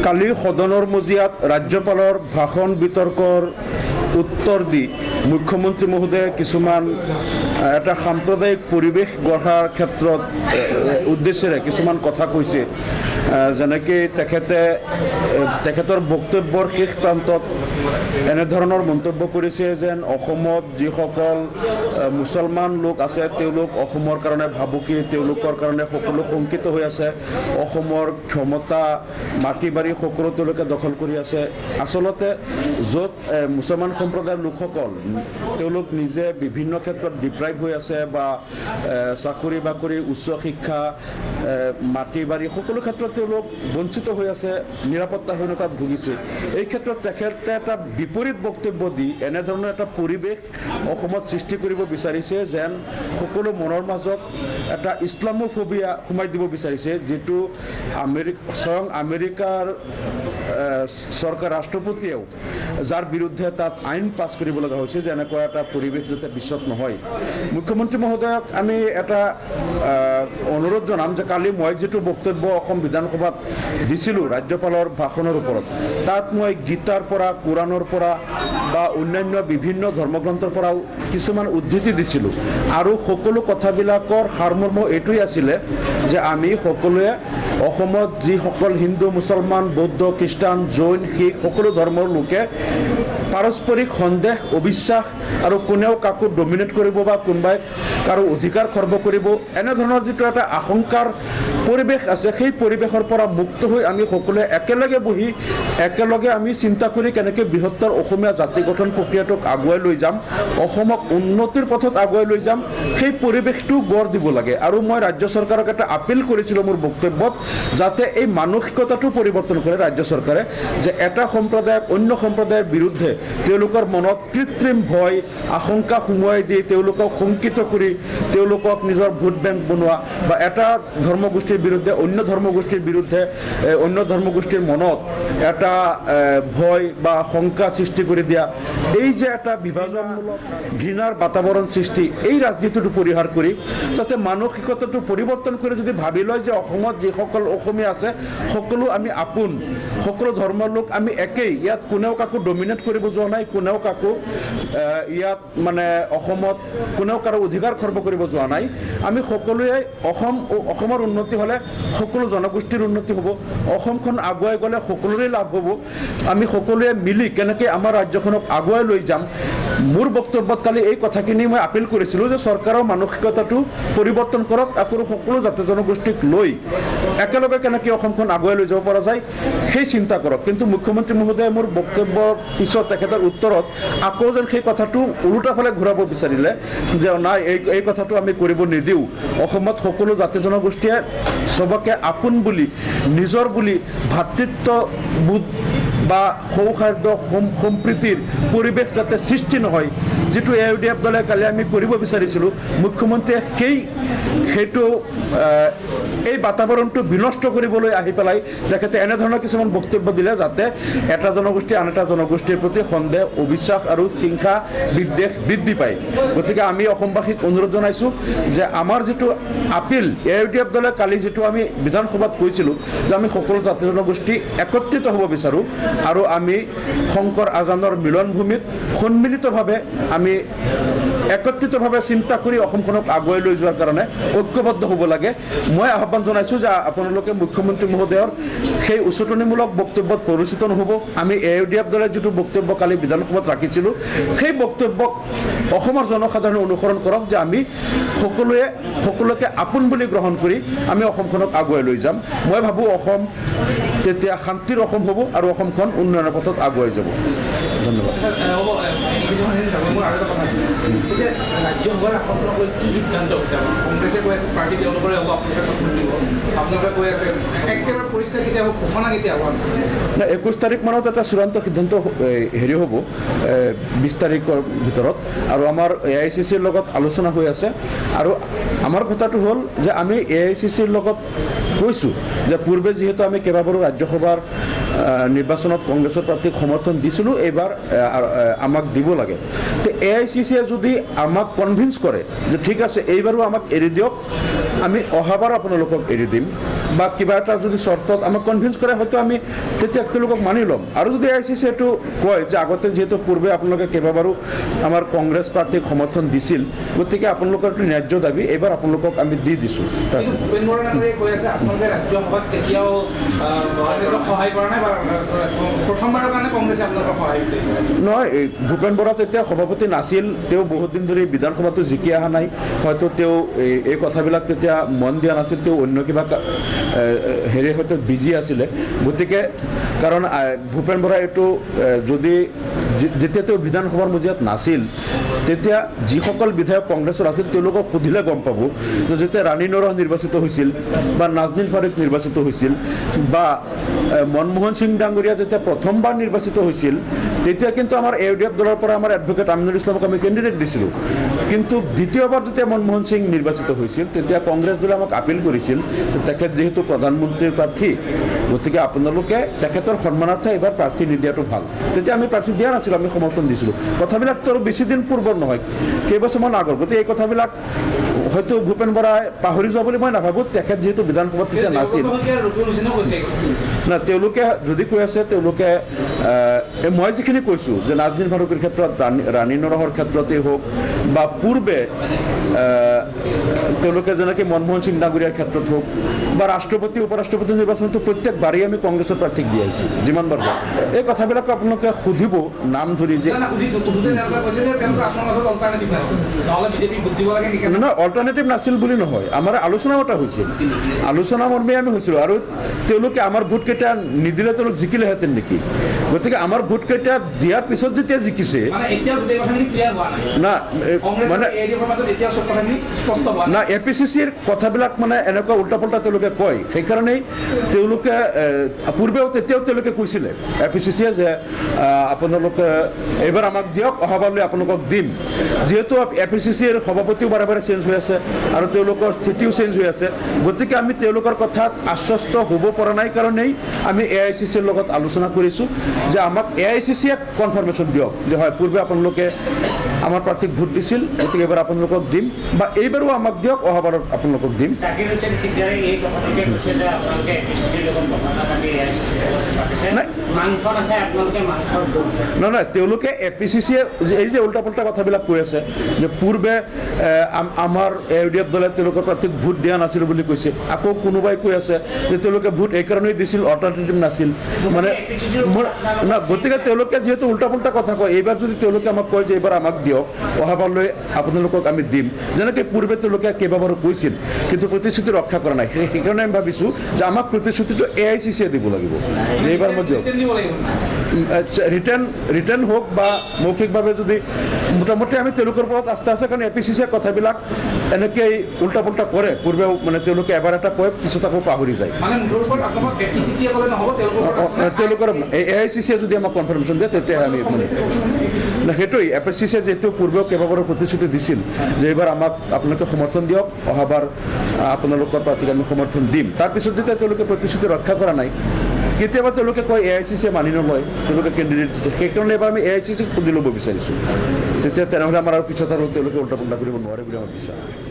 কালি সদনৰ মজিয়াত ৰাজ্যপালৰ ভাষণ বিতৰ্কৰ উত্তৰ দি মুখ্যমন্ত্ৰী মহোদয়ে কিছুমান এটা সাম্প্ৰদায়িক পৰিৱেশ গঢ়াৰ ক্ষেত্ৰত উদ্দেশ্যেৰে কিছুমান কথা কৈছে। যেনেকৈ তেখেতৰ বক্তব্যৰ শেষ প্ৰান্তত এনেধৰণৰ মন্তব্য কৰিছে যেন অসমত যিসকল মুছলমান লোক আছে তেওঁলোক অসমৰ কাৰণে ভাবুকি, তেওঁলোকৰ কাৰণে সকলো শংকিত হৈ আছে, অসমৰ ক্ষমতা মাটি বাৰী সকলো তেওঁলোকে দখল কৰি আছে। আচলতে য'ত মুছলমান সম্প্ৰদায়ৰ লোকসকল তেওঁলোক নিজে বিভিন্ন ক্ষেত্ৰত ডিপ্ৰাইভ হৈ আছে বা চাকৰি বাকৰি, উচ্চ শিক্ষা, মাটি বাৰী সকলো ক্ষেত্ৰত তেওঁলোক বঞ্চিত হৈ আছে, নিৰাপত্তাহীনতাত ভুগিছে। এই ক্ষেত্ৰত তেখেতে এটা বিপৰীত বক্তব্য দি এনেধৰণৰ এটা পৰিৱেশ অসমত সৃষ্টি কৰিব বিচাৰিছে যেন সকলো মনৰ মাজত এটা ইছলামোফোবিয়া সোমাই দিব বিচাৰিছে, যিটো স্বয়ং আমেৰিকাৰ চৰকাৰ ৰাষ্ট্ৰপতিয়েও যাৰ বিৰুদ্ধে তাত আইন পাছ কৰিব লগা হৈছে যে এনেকুৱা এটা পৰিৱেশ যাতে বিশ্বত নহয়। মুখ্যমন্ত্ৰী মহোদয়ক আমি এটা অনুৰোধ জনাম যে কালি মই যিটো বক্তব্য অসম বিধানসভাত দিছিলোঁ ৰাজ্যপালৰ ভাষণৰ ওপৰত, তাত মই গীতাৰ পৰা, কোৰাণৰ পৰা বা অন্যান্য বিভিন্ন ধৰ্মগ্ৰন্থৰ পৰাও কিছুমান উদ্ধৃতি দিছিলোঁ আৰু সকলো কথাবিলাকৰ সাৰমৰ্ম এইটোৱেই আছিলে যে আমি সকলোৱে অসমত যিসকল হিন্দু, মুছলমান, বৌদ্ধ, খ্ৰীষ্টান, জৈন, শিখ সকলো ধৰ্মৰ লোকে পাৰস্পৰিক সন্দেহ, অবিশ্বাস আৰু কোনেও কাকো ডমিনেট কৰিব বা কোনোবাই কাৰো অধিকাৰ খৰ্ব কৰিব এনেধৰণৰ যিটো এটা আশংকাৰ পৰিৱেশ আছে, সেই পৰিৱেশৰ পৰা মুক্ত হৈ আমি সকলোৱে একেলগে বহি একেলগে আমি চিন্তা কৰি কেনেকৈ বৃহত্তৰ অসমীয়া জাতি গঠন প্ৰক্ৰিয়াটোক আগুৱাই লৈ যাম, অসমক উন্নতিৰ পথত আগুৱাই লৈ যাম, সেই পৰিৱেশটো গঢ় দিব লাগে। আৰু মই ৰাজ্য চৰকাৰক এটা আপিল কৰিছিলোঁ মোৰ বক্তব্যত, যাতে এই মানসিকতাটো পৰিৱৰ্তন কৰে ৰাজ্য চৰকাৰে, যে এটা সম্প্ৰদায়ক অন্য সম্প্ৰদায়ৰ বিৰুদ্ধে তেওঁলোকৰ মনত কৃত্ৰিম ভয়, আশংকা সুমুৱাই দি তেওঁলোকক শংকিত কৰি তেওঁলোকক নিজৰ ভোট বেংক বনোৱা বা এটা ধৰ্মগোষ্ঠীৰ বিৰুদ্ধে অন্য ধৰ্মগোষ্ঠীৰ বিৰুদ্ধে অন্য ধৰ্মগোষ্ঠীৰ মনত এটা ভয় বা শংকা সৃষ্টি কৰি দিয়া, এই যে এটা বিভাজনমূলক ঘৃণাৰ বাতাবৰণ সৃষ্টি, এই ৰাজনীতিটো পৰিহাৰ কৰি যাতে মানসিকতাটো পৰিৱৰ্তন কৰি যদি ভাবি লয় যে অসমত যিসকল অসমীয়া আছে সকলো আমি আপোন, সকলো ধৰ্মৰ লোক আমি একেই, ইয়াত কোনেও কাকো ডমিনেট কৰিব যোৱা নাই, কোনেও কাকো ইয়াত মানে অসমত কোনেও কাৰো অধিকাৰ খৰ্ব কৰিব যোৱা নাই। আমি সকলোৱে অসমৰ উন্নতি হ'লে সকলো জনগোষ্ঠীৰ উন্নতি হ'ব, অসমখন আগুৱাই গ'লে সকলোৰে লাভ হ'ব। আমি সকলোৱে মিলি কেনেকৈ আমাৰ ৰাজ্যখনক আগুৱাই লৈ যাম, মোৰ বক্তব্যত কালি এই কথাখিনি মই আপিল কৰিছিলোঁ যে চৰকাৰৰ মানসিকতাটো পৰিৱৰ্তন কৰক, আকৌ সকলো জাতি জনগোষ্ঠীক লৈ একেলগে কেনেকৈ অসমখন আগুৱাই লৈ যাব পৰা যায় সেই চিন্তা কৰক। কিন্তু মুখ্যমন্ত্ৰী মহোদয়ে মোৰ বক্তব্যৰ পিছত তেখেতৰ উত্তৰত আকৌ যেন সেই কথাটো ওলোটা ফালে ঘূৰাব বিচাৰিলে যে নাই, এই কথাটো আমি কৰিব নিদিওঁ, অসমত সকলো জাতি জনগোষ্ঠীয়ে চবকে আপোন বুলি, নিজৰ বুলি ভাতৃত্ববোধ বা সৌহাৰ্দ্য সম্প্ৰীতিৰ পৰিৱেশ যাতে সৃষ্টি নহয়, যিটো AUDF দলে কালি আমি কৰিব বিচাৰিছিলোঁ, মুখ্যমন্ত্ৰীয়ে সেইটো এই বাতাবৰণটো বিনষ্ট কৰিবলৈ আহি পেলাই তেখেতে এনেধৰণৰ কিছুমান বক্তব্য দিলে যাতে এটা জনগোষ্ঠী আন এটা জনগোষ্ঠীৰ প্ৰতি সন্দেহ, অবিশ্বাস আৰু হিংসা বিদ্বেষ বৃদ্ধি পায়। গতিকে আমি অসমবাসীক অনুৰোধ জনাইছোঁ যে আমাৰ যিটো আপিল AUDF দলে কালি যিটো আমি বিধানসভাত কৈছিলোঁ যে আমি সকলো জাতি জনগোষ্ঠী একত্ৰিত হ'ব বিচাৰোঁ আৰু আমি শংকৰ আজানৰ মিলনভূমিত সন্মিলিতভাৱে আমি একত্ৰিতভাৱে চিন্তা কৰি অসমখনক আগুৱাই লৈ যোৱাৰ কাৰণে ঐক্যবদ্ধ হ'ব লাগে। মই আহ্বান জনাইছোঁ যে আপোনালোকে মুখ্যমন্ত্ৰী মহোদয়ৰ সেই উচতনিমূলক বক্তব্যত পৰিচিত নহ'ব। আমি AUDF দলে যিটো বক্তব্য কালি বিধানসভাত ৰাখিছিলোঁ সেই বক্তব্যক অসমৰ জনসাধাৰণে অনুসৰণ কৰক যে আমি সকলোকে আপোন বুলি গ্ৰহণ কৰি আমি অসমখনক আগুৱাই লৈ যাম। মই ভাবোঁ অসম তেতিয়া শান্তিৰ অসম হ'ব আৰু অসমখন উন্নয়নৰ পথত আগুৱাই যাব। ধন্যবাদ। কংগ্ৰেছে কৈ আছে পাৰ্টি তেওঁলোকৰে হ'ব, আপোনালোকে ছাপোৰ্ট দিব, আপোনালোকে কৈ আছে একেবাৰে পৰিষ্কাৰ কেতিয়া হ'ব, ঘোষণা কেতিয়া হ'ব? 21 তাৰিখ মানত এটা চূড়ান্ত সিদ্ধান্ত হ'ব 20 তাৰিখৰ ভিতৰত, আৰু আমাৰ AICCৰ লগত আলোচনা হৈ আছে। আৰু আমাৰ কথাটো হ'ল যে আমি AICCৰ লগত কৈছোঁ যে পূৰ্বে যিহেতু আমি কেইবাবাৰো ৰাজ্যসভাৰ নিৰ্বাচনত কংগ্ৰেছৰ প্ৰাৰ্থীক সমৰ্থন দিছিলোঁ, এইবাৰ আমাক দিব লাগে। তো AICCয়ে যদি আমাক কনভিন্স কৰে যে ঠিক আছে এইবাৰো আমাক এৰি দিয়ক, আমি অহাবাৰ আপোনালোকক এৰি দিম, বা কিবা এটা যদি চৰ্তত আমাক কনভিন্স কৰে হয়তো আমি তেতিয়া তেওঁলোকক মানি ল'ম আৰু যদি AICC এইটো কয় যে আগতে যিহেতু পূৰ্বে আপোনালোকে কেইবাবাৰো আমাৰ কংগ্ৰেছ প্ৰাৰ্থীক সমৰ্থন দিছিল গতিকে আপোনালোকৰ এইটো ন্যায্য দাবী এইবাৰ আপোনালোকক আমি দি দিছোঁ কিন্তু ভূপেন বৰা ডাঙৰীয়াই কৈ আছে আপোনালোকে ৰাজ্যসভাত কেতিয়াও কংগ্ৰেছক সহায় কৰা নাই বা প্ৰথমবাৰৰ কাৰণে কংগ্ৰেছে আপোনালোকক সহায় কৰিছে নহয় ভূপেন বৰা তেতিয়া সভাপতি নাছিল তেওঁ বহুত দিন ধৰি বিধানসভাটো জিকি অহা নাই হয়তো তেওঁ এই কথাবিলাক তেতিয়া মন দিয়া নাছিল তেওঁ অন্য কিবা হেৰি হয়তো বিজি আছিলে গতিকে কাৰণ ভূপেন বৰা এইটো যদি যেতিয়া তেওঁ বিধানসভাৰ মজিয়াত নাছিল তেতিয়া যিসকল বিধায়ক কংগ্ৰেছৰ আছিল তেওঁলোকক সুধিলে গম পাব যে যেতিয়া ৰাণী নৰহ নিৰ্বাচিত হৈছিল বা নাজনীন ফাৰুক নিৰ্বাচিত হৈছিল বা মনমোহন সিং ডাঙৰীয়া যেতিয়া প্ৰথমবাৰ নিৰ্বাচিত হৈছিল তেতিয়া কিন্তু আমাৰ AUDF দলৰ পৰা আমাৰ এডভোকেট আমিনুল ইছলামক আমি কেণ্ডিডেট দিছিলোঁ কিন্তু দ্বিতীয়বাৰ যেতিয়া মনমোহন সিং নিৰ্বাচিত হৈছিল তেতিয়া কংগ্ৰেছ দলে আমাক আপিল কৰিছিল তেখেত যিহেতু প্ৰধানমন্ত্ৰীৰ প্ৰাৰ্থী গতিকে আপোনালোকে তেখেতৰ সন্মানাৰ্থে এইবাৰ প্ৰাৰ্থী নিদিয়াটো ভাল তেতিয়া আমি প্ৰাৰ্থী দিয়া নাছিলোঁ আমি সমৰ্থন দিছিলোঁ কথাবিলাকতো আৰু বেছি দিন পূৰ্বৰ নহয় কেইবছৰমান আগৰ গতিকে এই কথাবিলাক হয়তো ভূপেন বৰাই পাহৰি যোৱা বুলি মই নাভাবোঁ তেখেত যিহেতু বিধানসভাত তেতিয়া নাছিল না তেওঁলোকে যদি কৈ আছে তেওঁলোকে মই যিখিনি কৈছোঁ যে নাজনীন ফাৰুকৰ ক্ষেত্ৰত ৰাণী নৰহৰ ক্ষেত্ৰতেই হওক বা পূৰ্বে তেওঁলোকে যেনেকৈ মনমোহন সিং ডাঙৰীয়াৰ ক্ষেত্ৰত হওক বা ৰাষ্ট্ৰপতি উপৰাষ্ট্ৰপতি নিৰ্বাচনতো প্ৰত্যেকবাৰেই আমি কংগ্ৰেছৰ প্ৰাৰ্থীক দি আহিছোঁ যিমানবাৰ হওক এই কথাবিলাক আপোনালোকে সুধিব নাম ধৰি যে নহয় অল্টাৰনেটিভ নাছিল বুলি নহয় আমাৰ আলোচনাও এটা হৈছিল আলোচনা মৰ্মে আমি হৈছিলোঁ আৰু তেওঁলোকে আমাৰ ভোটকেইটা নিদিলে তেওঁলোক জিকিলেহেঁতেন নেকি গতিকে আমাৰ ভোটকেইটা দিয়াৰ পিছত যেতিয়া জিকিছে না মানে না APCCৰ কথাবিলাক মানে এনেকুৱা উল্টা পুল্টা তেওঁলোকে কয় সেইকাৰণেই তেওঁলোকে পূৰ্বেও তেতিয়াও তেওঁলোকে কৈছিলে APCCয়ে যে আপোনালোকে এইবাৰ আমাক দিয়ক অহাবাৰলৈ আপোনালোকক দিম যিহেতু APCCৰ সভাপতিও বাৰে বাৰে চেঞ্জ হৈ আছে আৰু তেওঁলোকৰ স্থিতিও চেঞ্জ হৈ আছে গতিকে আমি তেওঁলোকৰ কথাত আশ্বস্ত হ'ব পৰা নাই কাৰণেই আমি AICCৰ লগত আলোচনা কৰিছোঁ যে আমাক AICCয়ে কনফাৰ্মেশ্যন দিয়ক যে হয় পূৰ্বে আপোনালোকে আমাৰ প্ৰাৰ্থীক ভোট দিছিল গতিকে এইবাৰ আপোনালোকক দিম বা এইবাৰো আমাক দিয়ক অহাবাৰত আপোনালোকক দিম নহয় তেওঁলোকে APCCয়ে এই যে উল্টা পুল্টা কথাবিলাক কৈ আছে যে পূৰ্বে আমাৰ AUDF দলে তেওঁলোকৰ প্ৰাৰ্থীক ভোট দিয়া নাছিল বুলি কৈছে আকৌ কোনোবাই কৈ আছে যে তেওঁলোকে ভোট এইকাৰণেই দিছিল অল্টাৰনেটিভ নাছিল মানে না গতিকে তেওঁলোকে যিহেতু উল্টা পুল্টা কথা কয় এইবাৰ যদি তেওঁলোকে আমাক কয় যে এইবাৰ আমাক দিয়ক অহাবাৰলৈ আপোনালোকক আমি দিম যেনেকৈ পূৰ্বে তেওঁলোকে কেইবাবাৰো কৈছিল কিন্তু প্ৰতিশ্ৰুতি ৰক্ষা কৰা নাই সেইকাৰণে আমি ভাবিছোঁ যে আমাক প্ৰতিশ্ৰুতিটো AICCয়ে দিব লাগিব এইবাৰ মই দিয়ক ৰিটাৰ্ণ হওক বা মৌখিকভাৱে যদি মোটামুটি আমি তেওঁলোকৰ ওপৰত আস্থা আছে কাৰণ APCCয়ে কথাবিলাক এনেকৈ উল্টা পুল্টা কৰে পূৰ্বেও মানে তেওঁলোকে এবাৰ এটা কয় পিছত আকৌ পাহৰি যায় তেওঁলোকৰ AICCয়ে যদি আমাক কনফাৰ্মেশ্যন দিয়ে তেতিয়াহে আমি মানে সেইটোৱেই APCCয়ে যিহেতু পূৰ্বেও কেইবাবাৰো প্ৰতিশ্ৰুতি দিছিল যে এইবাৰ আমাক আপোনালোকে সমৰ্থন দিয়ক অহাবাৰ আপোনালোকৰ প্ৰাৰ্থীক আমি সমৰ্থন দিম তাৰপিছত যেতিয়া তেওঁলোকে প্ৰতিশ্ৰুতি ৰক্ষা কৰা নাই কেতিয়াবা তেওঁলোকে কয় AICCয়ে মানি নলয় তেওঁলোকে কেণ্ডিডেট দিছে সেইকাৰণে এবাৰ আমি AICCক সুধি ল'ব বিচাৰিছোঁ তেতিয়া তেনেহ'লে আমাৰ আৰু পিছত আৰু তেওঁলোকে উল্টা পুল্টা কৰিব নোৱাৰে বুলি আমাৰ বিশ্বাস